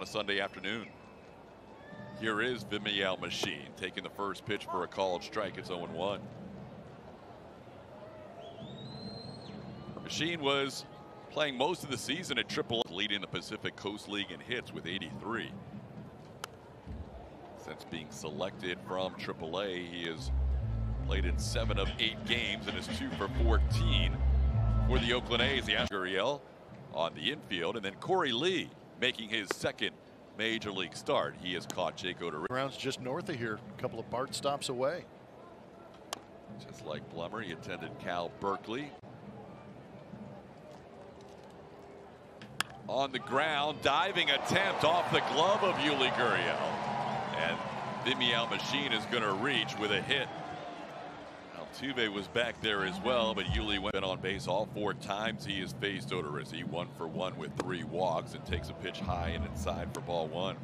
a Sunday afternoon. Here is Vimial Machine taking the first pitch for a called strike. It's 0-1. Machine was playing most of the season at AAA, leading the Pacific Coast League in hits with 83. Since being selected from AAA, he has played in 7 of 8 games and is 2 for 14 for the Oakland A's. The Gurriel on the infield, and then Corey Lee making his second major league start. He has caught Jake Odorizzi. Grounds just north of here, a couple of BART stops away. Just like Blummer, he attended Cal Berkeley. On the ground, diving attempt off the glove of Yuli Gurriel. And Vimial Machine is going to reach with a hit. Altuve was back there as well, but Yuli went on base all 4 times he has faced Odorizzi. 1 for 1 with 3 walks and takes a pitch high and inside for ball 1.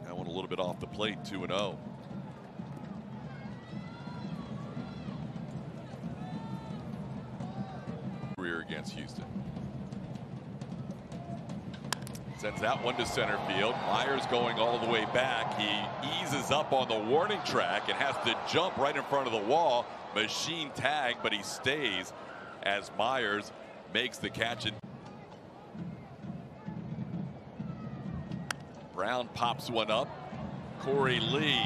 That one a little bit off the plate, 2-0. Career against Houston. Sends that one to center field. Myers going all the way back. He eases up on the warning track and has to jump right in front of the wall. Machine tag, but he stays as Myers makes the catch. Brown pops one up. Corey Lee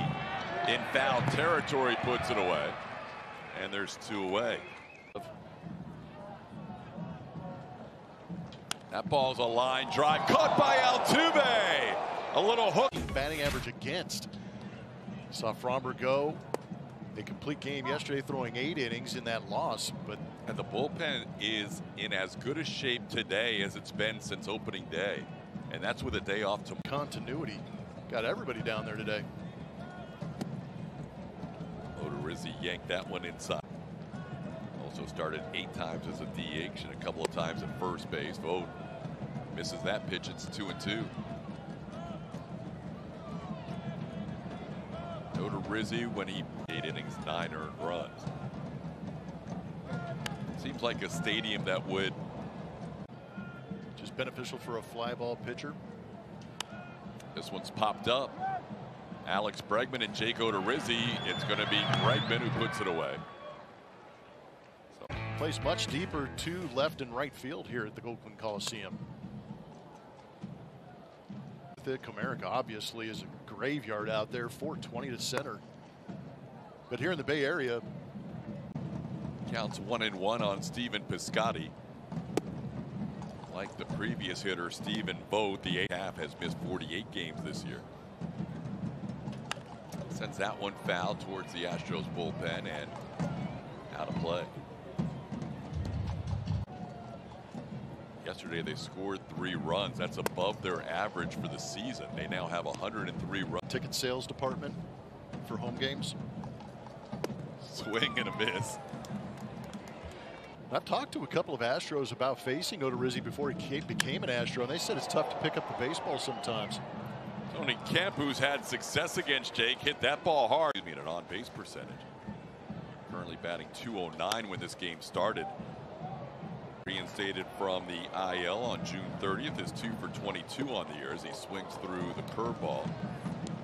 in foul territory puts it away. And there's 2 away. That ball's a line drive caught by Altuve. A little hook. Batting average against. Saw Fromber go a complete game yesterday, throwing 8 innings in that loss. And the bullpen is in as good a shape today as it's been since opening day. And that's with a day off to continuity. Got everybody down there today. Odorizzi yanked that one inside. Also started 8 times as a DH and a couple of times at first base. Vogt misses that pitch. It's 2-2. Odorizzi, when he 8 innings, 9 earned runs. Seems like a stadium that would just beneficial for a fly ball pitcher. This one's popped up. Alex Bregman and Jake Odorizzi. It's going to be Bregman who puts it away. Plays much deeper to left and right field here at the Oakland Coliseum. The Comerica obviously is a graveyard out there, 420 to center. But here in the Bay Area, counts 1-1 on Stephen Piscotty. Like the previous hitter, Stephen Vogt, the half has missed 48 games this year. Sends that one foul towards the Astros bullpen and out of play. Yesterday they scored 3 runs. That's above their average for the season. They now have 103 runs. Ticket sales department for home games. Swing and a miss. I've talked to a couple of Astros about facing Odorizzi before he became an Astro, and they said it's tough to pick up the baseball sometimes. Tony Kemp, who's had success against Jake, hit that ball hard. At an on-base percentage. Currently batting .209 when this game started. Reinstated from the IL on June 30th is 2 for 22 on the year as he swings through the curveball.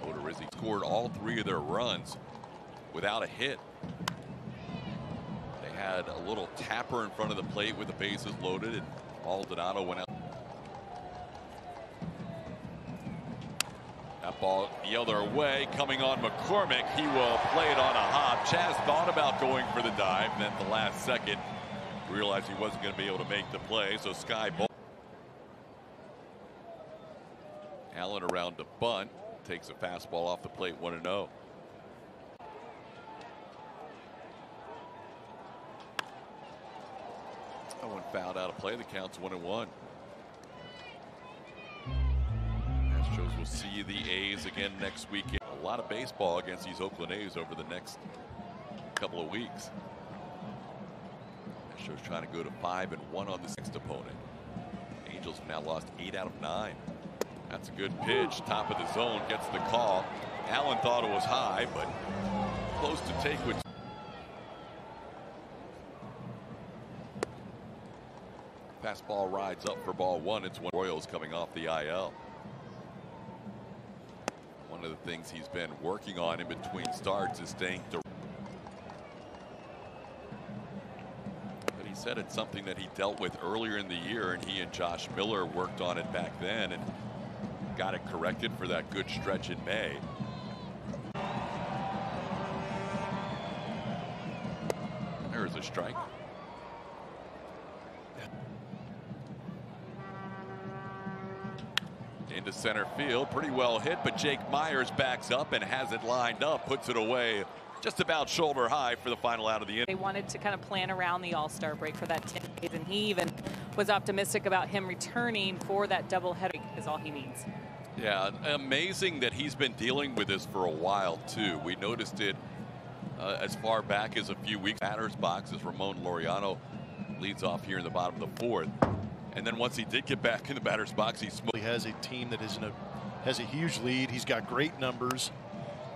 Odorizzi scored all 3 of their runs without a hit. They had a little tapper in front of the plate with the bases loaded, and Maldonado went out. That ball the other way, coming on McCormick. He will play it on a hop. Chas thought about going for the dive, and then at the last second realized he wasn't going to be able to make the play, so Sky Bolt. Allen around to bunt, takes a fastball off the plate, 1-0. That one fouled out of play. The count's 1-1. Astros will see the A's again next weekend. A lot of baseball against these Oakland A's over the next couple of weeks. Astros trying to go to 5-1 on this next opponent. Angels have now lost 8 out of 9. That's a good pitch. Top of the zone, gets the call. Allen thought it was high, but close to take with. Fastball rides up for ball one. It's one. Royals coming off the IL. One of the things he's been working on in between starts is staying direct. But he said it's something that he dealt with earlier in the year, and he and Josh Miller worked on it back then and got it corrected for that good stretch in May. There's a strike. Into center field, pretty well hit, but Jake Meyers backs up and has it lined up, puts it away just about shoulder high for the final out of the inning. They wanted to kind of plan around the All-Star break for that 10 days, and he even was optimistic about him returning for that doubleheader is all he needs. Yeah, amazing that he's been dealing with this for a while too. We noticed it as far back as a few weeks. Batter's box as Ramon Laureano leads off here in the bottom of the fourth. And then once he did get back in the batter's box, he has a team that has a huge lead. He's got great numbers,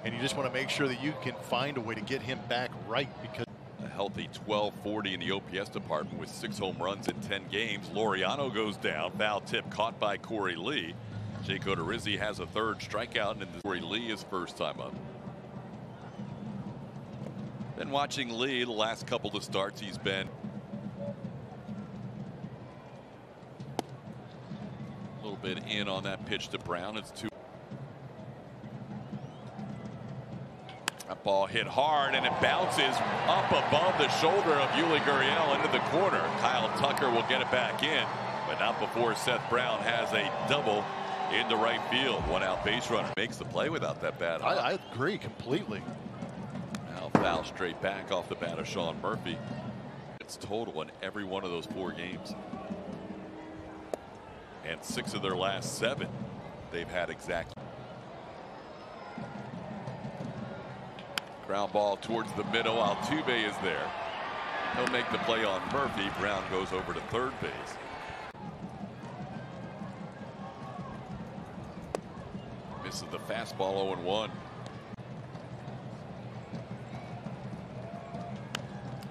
and you just want to make sure that you can find a way to get him back right, because a healthy 1240 in the OPS department with 6 home runs in 10 games. Laureano goes down. Foul tip caught by Corey Lee. Jake Odorizzi has a third strikeout, and Corey Lee is first time up. Been watching Lee the last couple of starts. He's been a little bit in on that pitch to Brown. It's 2. That ball hit hard, and it bounces up above the shoulder of Yuli Gurriel into the corner. Kyle Tucker will get it back in, but not before Seth Brown has a double into right field. One out base runner makes the play without that bat. I agree completely. Now foul straight back off the bat of Sean Murphy. It's total in every one of those 4 games. And 6 of their last 7 they've had exactly. Ground ball towards the middle. Altuve is there. He'll make the play on Murphy. Brown goes over to third base. Misses the fastball 0-1.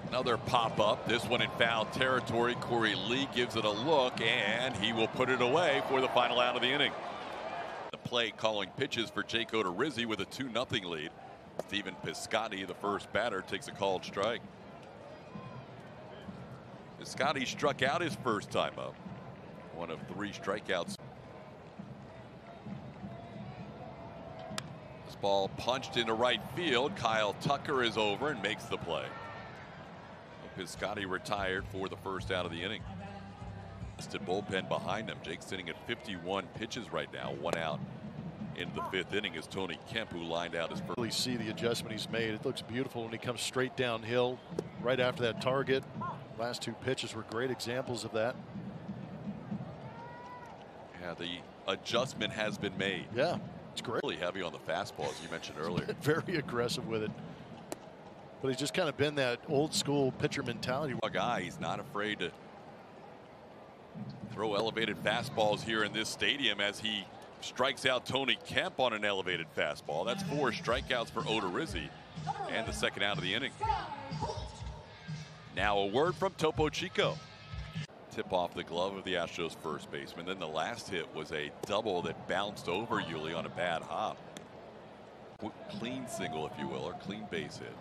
Another pop up, this one in foul territory. Corey Lee gives it a look, and he will put it away for the final out of the inning. The play calling pitches for Jake Odorizzi with a 2-0 lead. Stephen Piscotty, the first batter, takes a called strike. Piscotty struck out his first time up. One of 3 strikeouts. This ball punched into right field. Kyle Tucker is over and makes the play. Piscotty retired for the first out of the inning. Listed bullpen behind him. Jake's sitting at 51 pitches right now. 1 out into the 5th inning is Tony Kemp, who lined out his first. Really see the adjustment he's made. It looks beautiful when he comes straight downhill right after that target. Last 2 pitches were great examples of that. Yeah, the adjustment has been made. Yeah, it's great. Really heavy on the fastball, as you mentioned earlier. Very aggressive with it. But he's just kind of been that old school pitcher mentality. A guy, he's not afraid to throw elevated fastballs here in this stadium as he strikes out Tony Kemp on an elevated fastball. That's 4 strikeouts for Odorizzi and the second out of the inning. Now a word from Topo Chico. Tip off the glove of the Astros first baseman. Then the last hit was a double that bounced over Yuli on a bad hop. Clean single, if you will, or clean base hit.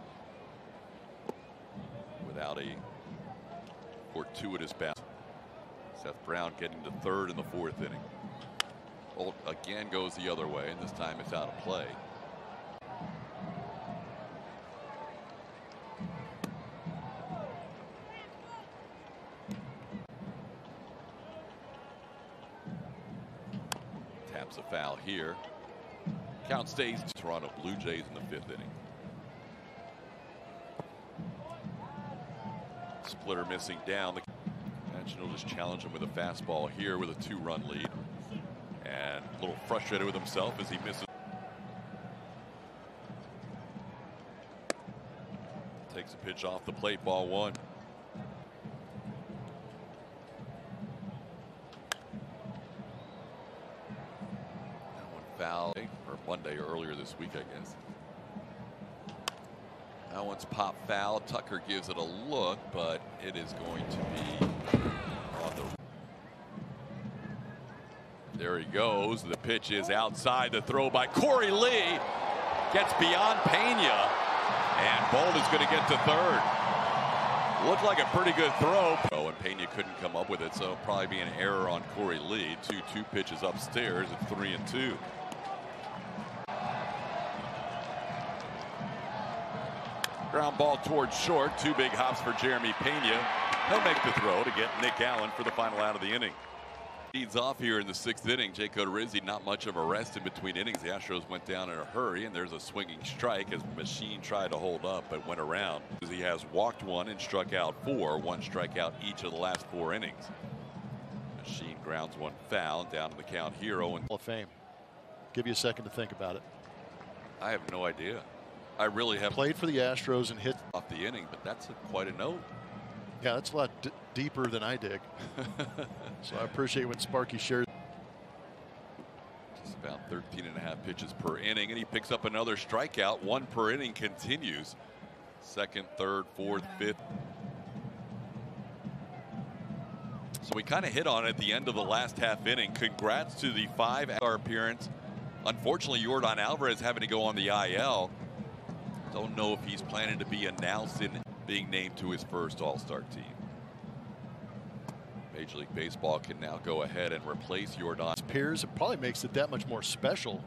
Without a fortuitous bat. Seth Brown getting to third in the 4th inning. Bolt again goes the other way, and this time it's out of play. Taps a foul here. Count stays to Toronto Blue Jays in the 5th inning. Splitter missing down. The National just challenge him with a fastball here with a 2-run lead. And a little frustrated with himself as he misses. Takes a pitch off the plate, ball 1. That one foul, or Monday earlier this week, I guess. That one's pop foul. Tucker gives it a look, but it is going to be on the There he goes. The pitch is outside. The throw by Corey Lee gets beyond Pena, and Bolt is going to get to third. Looked like a pretty good throw. And Pena couldn't come up with it, so it'll probably be an error on Corey Lee. 2-2 pitches upstairs at 3-2. Ground ball towards short. 2 big hops for Jeremy Pena. He'll make the throw to get Nick Allen for the final out of the inning. Leads off here in the 6th inning. Jake Odorizzi, not much of a rest in between innings. The Astros went down in a hurry, and there's a swinging strike as Machine tried to hold up but went around. He has walked 1 and struck out 4. 1 strikeout each of the last 4 innings. Machine grounds 1 foul down to the count here. Hall of Fame. Give you a second to think about it. I have no idea. I really have played for the Astros and hit off the inning, but that's quite a note. Yeah, that's a lot deeper than I dig. So I appreciate when Sparky shared. Just about 13.5 pitches per inning, and he picks up another strikeout. 1 per inning continues. 2nd, 3rd, 4th, 5th. So we kind of hit on it at the end of the last half inning. Congrats to the 5-hour appearance. Unfortunately, Yordan Alvarez having to go on the IL. Don't know if he's planning to be announced in being named to his first All-Star team. Major League Baseball can now go ahead and replace Yordan. Peers, it probably makes it that much more special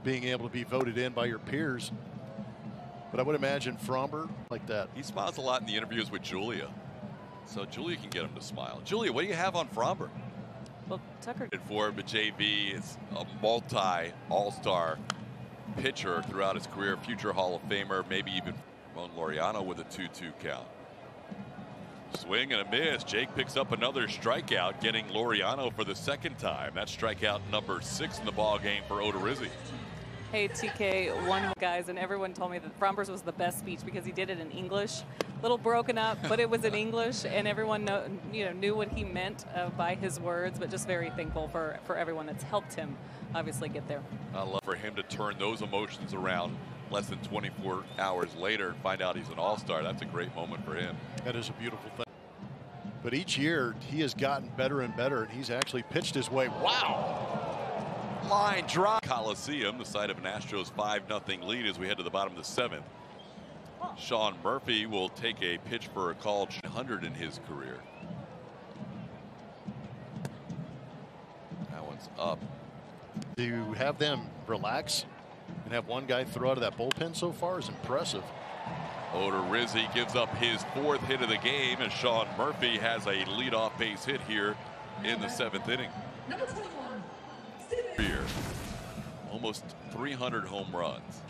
being able to be voted in by your peers. But I would imagine Fromber like that. He smiles a lot in the interviews with Julia. So Julia can get him to smile. Julia, what do you have on Fromber? Well, Tucker. For him, but JV is a multi-All-Star pitcher throughout his career, future Hall of Famer, maybe even Ramon Laureano with a 2-2 count. Swing and a miss. Jake picks up another strikeout, getting Laureano for the 2nd time. That's strikeout number 6 in the ball game for Odorizzi. Hey, TK, one guys, and everyone told me that Fromber's was the best speech because he did it in English. A little broken up, but it was in English, and everyone knew what he meant by his words, but just very thankful for everyone that's helped him obviously get there. I love for him to turn those emotions around less than 24 hours later and find out he's an all-star. That's a great moment for him. That is a beautiful thing. But each year he has gotten better and better, and he's actually pitched his way. Wow. Line drive. Coliseum, the site of an Astros 5-0 lead as we head to the bottom of the 7th. Sean Murphy will take a pitch for a called 100 in his career. That one's up. To have them relax and have one guy throw out of that bullpen so far is impressive. Odorizzi gives up his 4th hit of the game as Sean Murphy has a leadoff base hit here in the 7th inning. Number 21. Almost 300 home runs,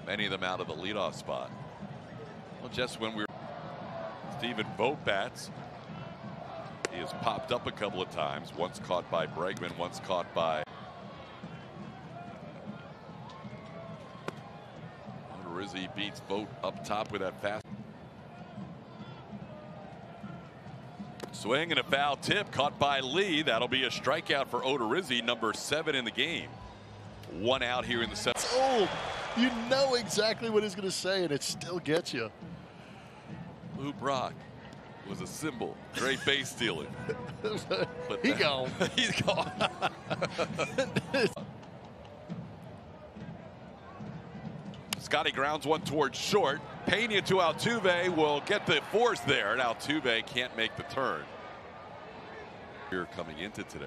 many of them out of the leadoff spot. Well, just when we were Stephen Vogt bats, he has popped up a couple of times, once caught by Bregman, once caught by Odorizzi. Beats Vogt up top with that fast swing and a foul tip caught by Lee. That'll be a strikeout for Odorizzi, number 7 in the game. 1 out here in the 7th. Oh, you know exactly what he's going to say, and it still gets you. Lou Brock was a symbol. Great base stealer. But he gone. He's gone. Scotty grounds 1 towards short. Pena to Altuve will get the force there, and Altuve can't make the turn. Here coming into today.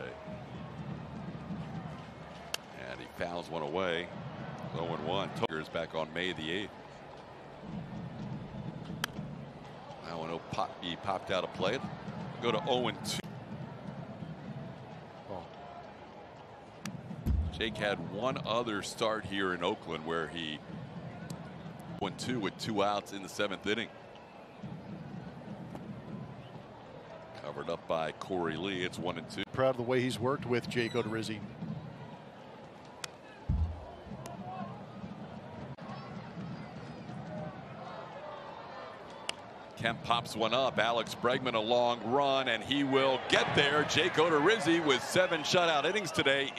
And he fouls one away. 0-1. Tucker is back on May the 8th. That one he popped out of play. Go to 0-2. Jake had one other start here in Oakland where he 1-2 with 2 outs in the 7th inning. Covered up by Corey Lee. It's 1-2. Proud of the way he's worked with Jake Odorizzi. Kemp pops one up. Alex Bregman a long run, and he will get there. Jake Odorizzi with 7 shutout innings today.